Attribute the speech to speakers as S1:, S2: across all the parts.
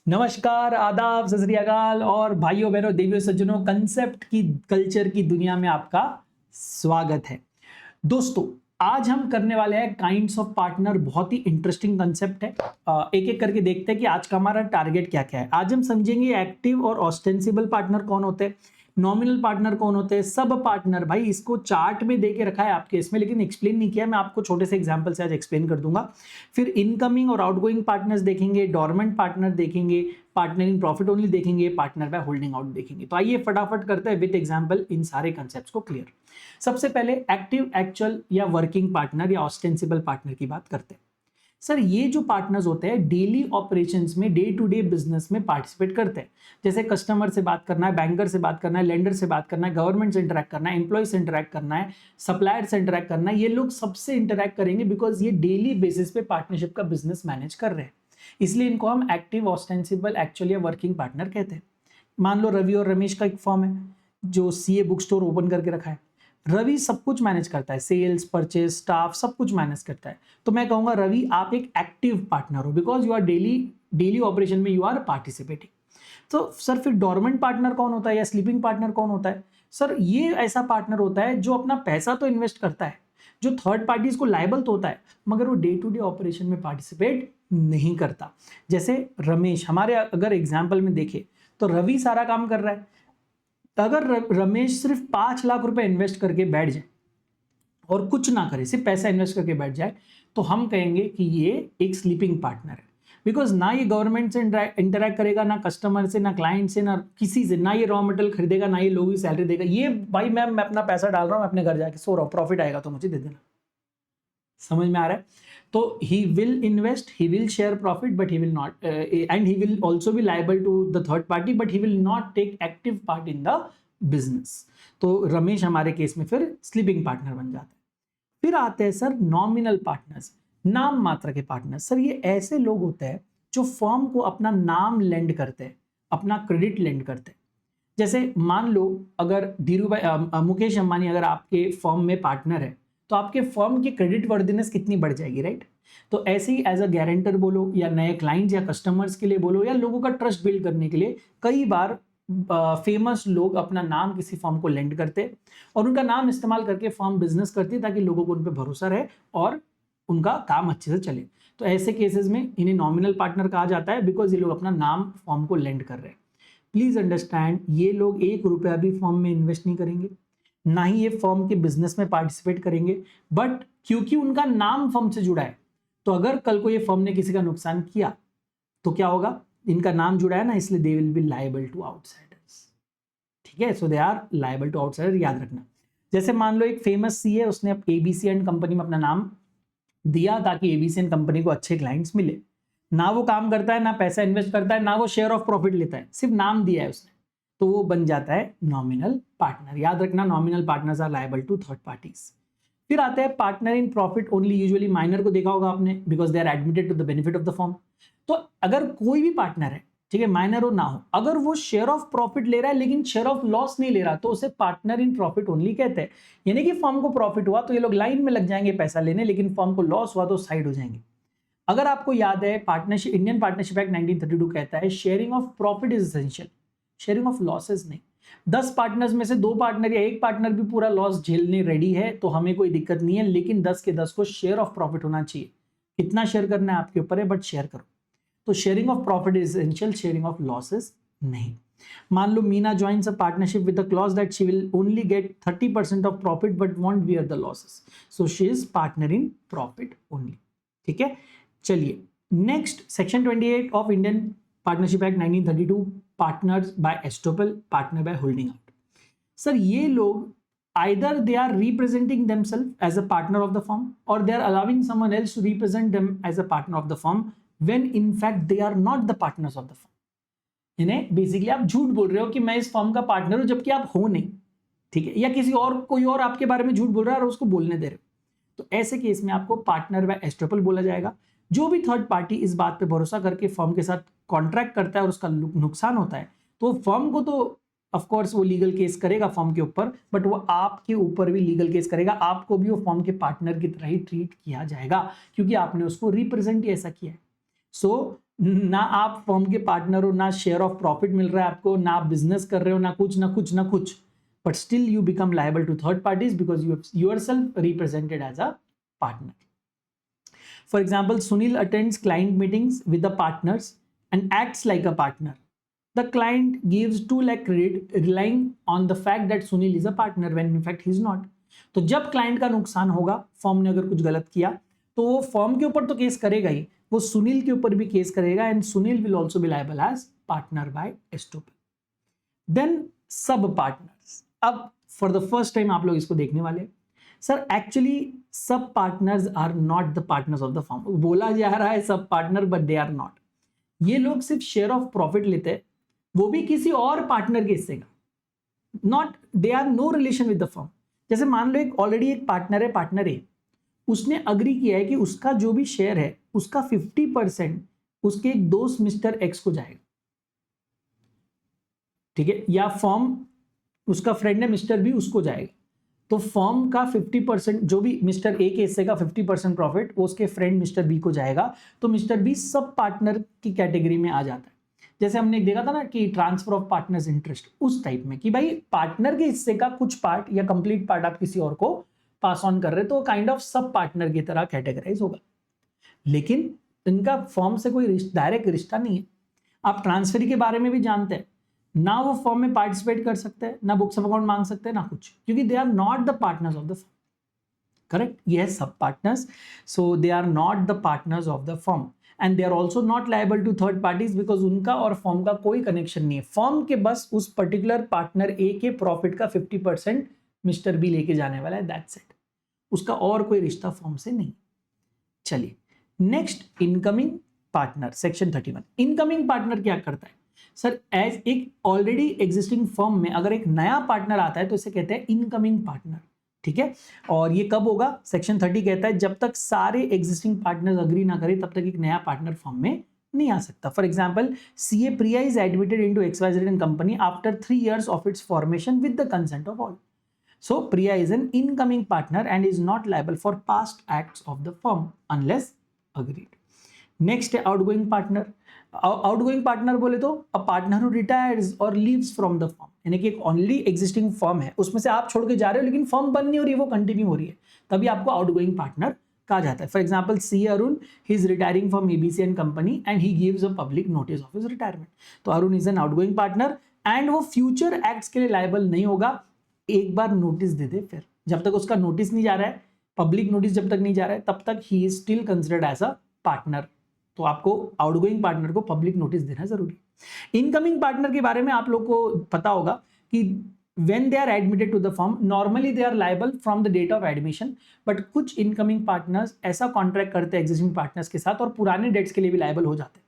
S1: नमस्कार, आदाब, सत श्री अकाल और भाइयों बहनों देवियों सज्जनों, कंसेप्ट की कल्चर की दुनिया में आपका स्वागत है। दोस्तों, आज हम करने वाले हैं काइंड्स ऑफ पार्टनर। बहुत ही इंटरेस्टिंग कंसेप्ट है। एक एक करके देखते हैं कि आज का हमारा टारगेट क्या क्या है। आज हम समझेंगे एक्टिव और ऑस्टेंसिबल पार्टनर कौन होते हैं, नॉमिनल पार्टनर कौन होते हैं, सब पार्टनर। भाई इसको चार्ट में दे के रखा है आपके इसमें, लेकिन एक्सप्लेन नहीं किया। मैं आपको छोटे से एग्जांपल से आज एक्सप्लेन कर दूंगा। फिर इनकमिंग और आउटगोइंग पार्टनर्स देखेंगे, डोरमेंट पार्टनर देखेंगे, पार्टनर इन प्रॉफिट ओनली देखेंगे, पार्टनर बाय होल्डिंग आउट देखेंगे। तो आइए फटाफट करते हैं विद एग्जांपल इन सारे कंसेप्ट्स को क्लियर। सबसे पहले एक्टिव, एक्चुअल या वर्किंग पार्टनर या ऑस्टेंसिबल पार्टनर की बात करते हैं। सर ये जो पार्टनर्स होते हैं डेली ऑपरेशंस में, डे टू डे बिजनेस में पार्टिसिपेट करते हैं। जैसे कस्टमर से बात करना है, बैंकर से बात करना है, लेंडर से बात करना है, गवर्नमेंट से इंटरेक्ट करना है, एम्प्लॉय से इंटरेक्ट करना है, सप्लायर से इंटरेक्ट करना है, ये लोग सबसे इंटरेक्ट करेंगे बिकॉज ये डेली बेसिस पे पार्टनरशिप का बिजनेस मैनेज कर रहे हैं। इसलिए इनको हम एक्टिव, ऑस्टेंसिबल, एक्चुअल या वर्किंग पार्टनर कहते हैं। मान लो रवि और रमेश का एक फॉर्म है जो सीए बुक स्टोर ओपन करके रखा है। रवि सब कुछ मैनेज करता है, सेल्स, परचेज, स्टाफ, सब कुछ मैनेज करता है। तो मैं कहूंगा रवि आप एक एक्टिव पार्टनर हो because you are daily operation में यू आर पार्टिसिपेटिंग। तो सर फिर डोरमेंट पार्टनर कौन होता है या स्लीपिंग पार्टनर कौन होता है? सर ये ऐसा पार्टनर होता है जो अपना पैसा तो इन्वेस्ट करता है, जो थर्ड पार्टीज को लायबल तो होता है, मगर वो डे टू डे ऑपरेशन में पार्टिसिपेट नहीं करता। जैसे रमेश, हमारे अगर एग्जाम्पल में देखे तो रवि सारा काम कर रहा है। अगर रमेश सिर्फ 5 लाख रुपए इन्वेस्ट करके बैठ जाए और कुछ ना करे, सिर्फ पैसा इन्वेस्ट करके बैठ जाए, तो हम कहेंगे कि ये एक स्लीपिंग पार्टनर है। बिकॉज ना ये गवर्नमेंट से इंटरेक्ट करेगा, ना कस्टमर से, ना क्लाइंट से, ना किसी से, ना ये रॉ मटेरियल खरीदेगा, ना ये लोगों की सैलरी देगा। ये भाई मैं अपना पैसा डाल रहा हूँ, मैं अपने घर जाके सो रहा हूँ, प्रॉफिट आएगा तो मुझे दे देना। समझ में आ रहा है? तो he will invest, he will share profit, but he will not, and he will also be liable to the third party, but he will not take active part in the business. तो रमेश हमारे case में फिर sleeping partner बन जाता है। फिर आते हैं सर नॉमिनल पार्टनर्स, नाम मात्र के पार्टनर। सर ये ऐसे लोग होते हैं जो फर्म को अपना नाम लेंड करते हैं, अपना क्रेडिट लेंड करते हैं। जैसे मान लो अगर धीरू भाई, मुकेश अंबानी अगर आपके फर्म में पार्टनर है, तो आपके फर्म की क्रेडिट वर्दिनेस कितनी बढ़ जाएगी, राइट? तो ऐसे ही एज अ गारंटर बोलो या नए क्लाइंट्स या कस्टमर्स के लिए बोलो या लोगों का ट्रस्ट बिल्ड करने के लिए, कई बार फेमस लोग अपना नाम किसी फर्म को लेंड करते और उनका नाम इस्तेमाल करके फर्म बिजनेस करती है ताकि लोगों को उन पर भरोसा रहे और उनका काम अच्छे से चले। तो ऐसे केसेस में इन्हें नॉमिनल पार्टनर कहा जाता है बिकॉज ये लोग अपना नाम फर्म को लेंड कर रहे हैं। प्लीज अंडरस्टैंड, ये लोग 1 रुपया भी फर्म में इन्वेस्ट नहीं करेंगे, ना ही ये फर्म के बिजनेस में पार्टिसिपेट करेंगे, बट क्योंकि उनका नाम फर्म से जुड़ा है, तो अगर कल को ये फर्म ने किसी का नुकसान किया तो क्या होगा? इनका नाम जुड़ा है ना, इसलिए they will be liable to outsiders. ठीक है, so they are liable to outsider, याद रखना। जैसे मान लो एक फेमस सी है, उसने एबीसी एंड कंपनी में अपना नाम दिया ताकि एबीसी एंड कंपनी को अच्छे क्लाइंट्स मिले। ना वो काम करता है, ना पैसा इन्वेस्ट करता है, ना वो शेयर ऑफ प्रॉफिट लेता है, सिर्फ नाम दिया है उसने, तो वो बन जाता है नॉमिनल पार्टनर। याद रखना, nominal partners are liable to third parties. फिर आते हैं partner in profit only. Usually minor को देखा होगा आपने, because they are admitted to the benefit of the firm. तो अगर कोई भी पार्टनर है, ठीक है, माइनर हो ना हो, अगर वो शेयर ऑफ प्रॉफिट ले रहा है लेकिन शेयर ऑफ लॉस नहीं ले रहा, तो उसे पार्टनर इन प्रॉफिट ओनली कहते हैं। यानी कि फर्म को प्रॉफिट हुआ तो ये लोग लाइन में लग जाएंगे पैसा लेने, लेकिन फर्म को लॉस हुआ तो साइड हो जाएंगे। अगर आपको याद है, पार्टनरशिप, इंडियन पार्टनरशिप एक्ट 1932 कहता है sharing of profit is essential, sharing of losses नहीं। 10 पार्टनर्स में से 2 पार्टनर या 1 पार्टनर भी पूरा लॉस झेलने रेडी है तो हमें कोई दिक्कत नहीं है, लेकिन 10 के 10 को शेयर ऑफ प्रॉफिट होना चाहिए। कितना शेयर करना है आपके ऊपर है, बट शेयर करो। तो sharing of profit is essential, sharing of losses नहीं। मान लो Meena joins a partnership with the clause that she will only get 30% of profit but won't bear the losses, so she is partner in profit only. ठीक है, चलिए next, section 28 of Indian partnership act 1932, partners by estoppel, partner by holding out. Sir ये लोग either they are representing themselves as a partner of the firm or they are allowing someone else to represent them as a partner of the firm when in fact they are not the partners of the firm. यानी basically आप झूठ बोल रहे हो कि मैं इस firm का पार्टनर हूं जबकि आप हो नहीं, ठीक है, या किसी और, कोई और आपके बारे में झूठ बोल रहा है और उसको बोलने दे रहे हो, तो ऐसे केस में आपको पार्टनर बाय एस्टोपल बोला जाएगा। जो भी थर्ड पार्टी इस बात पे भरोसा करके फर्म के साथ कॉन्ट्रैक्ट करता है और उसका नुकसान होता है, तो फर्म को तो ऑफ कोर्स वो लीगल केस करेगा फर्म के ऊपर, बट वो आपके ऊपर भी लीगल केस करेगा, आपको भी वो फर्म के पार्टनर की तरह ही ट्रीट किया जाएगा क्योंकि आपने उसको रिप्रेजेंट ही ऐसा किया है। सो ना आप फर्म के पार्टनर हो, ना शेयर ऑफ प्रॉफिट मिल रहा है आपको, ना आप बिजनेस कर रहे हो, ना कुछ ना कुछ ना कुछ, but still you become liable to third parties because you yourself represented as a partner. For example, Sunil attends client meetings with the partners and acts like a partner. The client gives 2 lakh credit relying on the fact that Sunil is a partner when in fact he is not. तो जब client का नुकसान होगा, firm ने अगर कुछ गलत किया, तो वो फर्म के ऊपर तो केस करेगा ही, वो सुनील के ऊपर भी केस करेगा and Sunil will also be liable as partner by estoppel. Then sub partners. अब फॉर द फर्स्ट टाइम आप लोग इसको देखने वाले हैं. Sir actually sub partners are not the partners of the firm. बोला जा रहा है sub partner, but they are not. ये लोग सिर्फ शेयर ऑफ प्रॉफिट लेते हैं, वो भी किसी और पार्टनर के हिस्से का. Not, they are no relation with the firm. जैसे मान लो एक ऑलरेडी एक पार्टनर है, पार्टनर ए, उसने अग्री किया है कि उसका जो भी शेयर है उसका 50% उसके एक दोस्त मिस्टर एक्स को जाएगा, ठीक है, या फर्म, उसका फ्रेंड है मिस्टर बी, उसको जाएगा. तो फर्म का 50% जो भी मिस्टर ए के हिस्से का 50% प्रॉफिट वो उसके फ्रेंड मिस्टर बी को जाएगा. तो मिस्टर बी सब पार्टनर की कैटेगरी में आ जाता है. जैसे हमने देखा था ना कि ट्रांसफर ऑफ पार्टनर्स इंटरेस्ट, उस टाइप में कि भाई पार्टनर के हिस्से का कुछ पार्ट या कंप्लीट पार्ट आप किसी और को पास ऑन कर रहे, तो काइंड ऑफ सब पार्टनर की तरह कैटेगराइज होगा. लेकिन इनका फर्म से कोई डायरेक्ट रिश्ता नहीं है. आप ट्रांसफर के बारे में भी जानते हैं ना, वो फर्म में पार्टिसिपेट कर सकते हैं ना, बुक्स ऑफ अकाउंट मांग सकते हैं ना कुछ, क्योंकि they are not the partners of the firm. Correct, ये है सब partners. So they are not the partners of the firm and they are also not liable to third parties because उनका और फर्म का कोई कनेक्शन नहीं है. Firm के बस उस पर्टिकुलर पार्टनर ए के प्रॉफिट का 50% मिस्टर बी लेके जाने वाला है, दैट्स इट. उसका और कोई रिश्ता फर्म से नहीं. चलिए next, incoming partner, section 31. Incoming partner क्या करता है सर? एज एक ऑलरेडी एग्जिस्टिंग फर्म में अगर एक नया पार्टनर आता है तो इसे कहते हैं इनकमिंग पार्टनर, ठीक है. और ये कब होगा? सेक्शन 30 कहता है जब तक सारे एग्जिस्टिंग पार्टनर्स अग्री ना करें तब तक एक नया पार्टनर फर्म में नहीं आ सकता. For example, CA Priya is admitted into XYZ company after 3 years of its formation with the consent of all. So Priya is an incoming partner and is not liable for past acts of the firm unless agreed. Next है outgoing partner. Outgoing partner बोले तो a partner who retires or leaves from the firm, यानी कि एक only existing firm है, उसमें से आप छोड़ के जा रहे हो लेकिन फर्म बंद नहीं हो रही है, वो कंटिन्यू हो रही है, तभी आपको outgoing partner कहा जाता है. For example, C Arun, he is retiring from ABC and company and he gives a public notice of his retirement. तो Arun is an outgoing partner and वो फ्यूचर एक्ट्स के लिए लायबल नहीं होगा. एक बार नोटिस दे दे, फिर जब तक उसका नोटिस नहीं जा रहा है, पब्लिक नोटिस जब तक नहीं जा रहा है, तब तक he is still considered as a partner. तो आपको आउटगोइंग पार्टनर को पब्लिक नोटिस देना जरूरी. इनकमिंग पार्टनर के बारे में आप लोग को पता होगा कि when they are admitted to the firm, normally they are liable from the date of admission, but कुछ इनकमिंग पार्टनर्स ऐसा कॉन्ट्रैक्ट करते हैं एग्जिस्टिंग पार्टनर्स के साथ और पुराने डेट्स के लिए भी लायबल हो जाते हैं.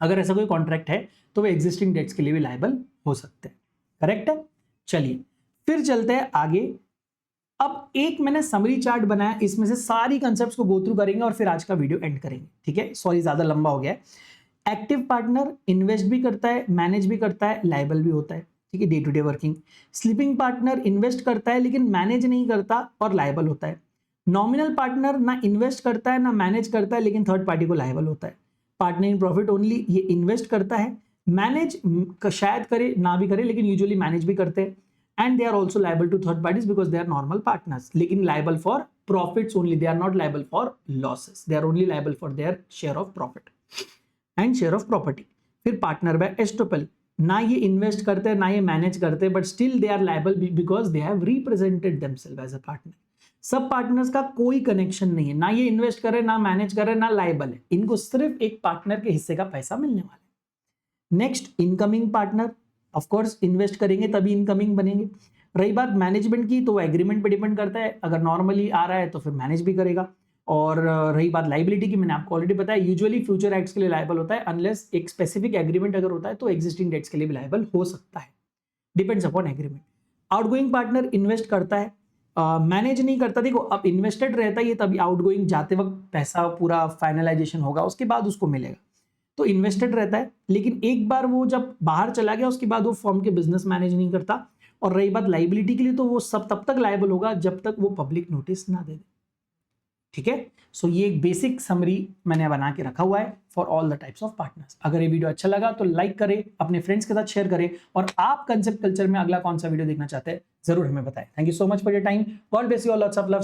S1: अगर ऐसा कोई कॉन्ट्रैक्ट है तो वे एग्जिस्टिंग डेट्स के लिए भी लायबल हो सकते हैं. करेक्ट है. चलिए फिर चलते हैं आगे. अब एक मैंने समरी चार्ट बनाया, इसमें से सारी कंसेप्ट्स को गो थ्रू करेंगे और फिर आज का वीडियो एंड करेंगे, ठीक है. सॉरी ज्यादा लंबा हो गया है. एक्टिव पार्टनर इन्वेस्ट भी करता है, मैनेज भी करता है, लायबल भी होता है, ठीक है, day to day working. Sleeping partner invest करता है लेकिन मैनेज नहीं करता और लायबल होता है. नॉमिनल पार्टनर ना इन्वेस्ट करता है ना मैनेज करता है लेकिन थर्ड पार्टी को लायबल होता है. पार्टनर इन प्रॉफिट ओनली, ये इन्वेस्ट करता है, मैनेज शायद करे ना भी करे लेकिन यूजुअली मैनेज भी करते हैं. And they are also liable to third parties because they are normal partners. लेकिन liable for profits only. They are not liable for losses. They are only liable for their share of profit and share of property. फिर partner by estoppel. ना ये invest करते हैं ना ये manage करते हैं, but still they are liable because they have represented themselves as a partner. सब पार्टनर्स का कोई कनेक्शन नहीं है, ना ये इन्वेस्ट करे ना मैनेज करे ना लायबल है, इनको सिर्फ एक पार्टनर के हिस्से का पैसा मिलने वाला है. Next, incoming partner. Of course invest करेंगे तभी इनकमिंग बनेंगे. रही बात मैनेजमेंट की, तो वो एग्रीमेंट पे डिपेंड करता है, अगर नॉर्मली आ रहा है तो फिर मैनेज भी करेगा. और रही बात लाइबिलिटी की, मैंने आपको ऑलरेडी बताया यूजुअली फ्यूचर एक्ट्स के लिए लायबल होता है, अनलेस एक स्पेसिफिक एग्रीमेंट अगर होता है तो एग्जिस्टिंग डेट्स के लिए भी लायबल हो सकता है, depends upon agreement. Outgoing partner invest करता है, मैनेज नहीं करता. देखो अब इन्वेस्टेड रहता है ये तभी आउटगोइंग जाते वक्त पैसा पूरा फाइनलाइजेशन होगा उसके बाद उसको मिलेगा, तो इन्वेस्टेड रहता है. लेकिन एक बार वो जब बाहर चला गया उसके बाद वो फर्म के बिजनेस मैनेज नहीं करता. और रही बात लाइबिलिटी के लिए, तो वो सब तब तक लायबल होगा जब तक वो पब्लिक नोटिस ना दे दे, ठीक है। सो ये एक बेसिक समरी मैंने बना के रखा हुआ है for all the types of partners. अगर ये वीडियो अच्छा लगा तो लाइक करें, अपने फ्रेंड्स के साथ शेयर करें, और आप कंसेप्ट कल्चर में अगला कौन सा वीडियो देखना चाहते हैं जरूर हमें बताएं। Thank you so much for your time. God bless you all, lots of love.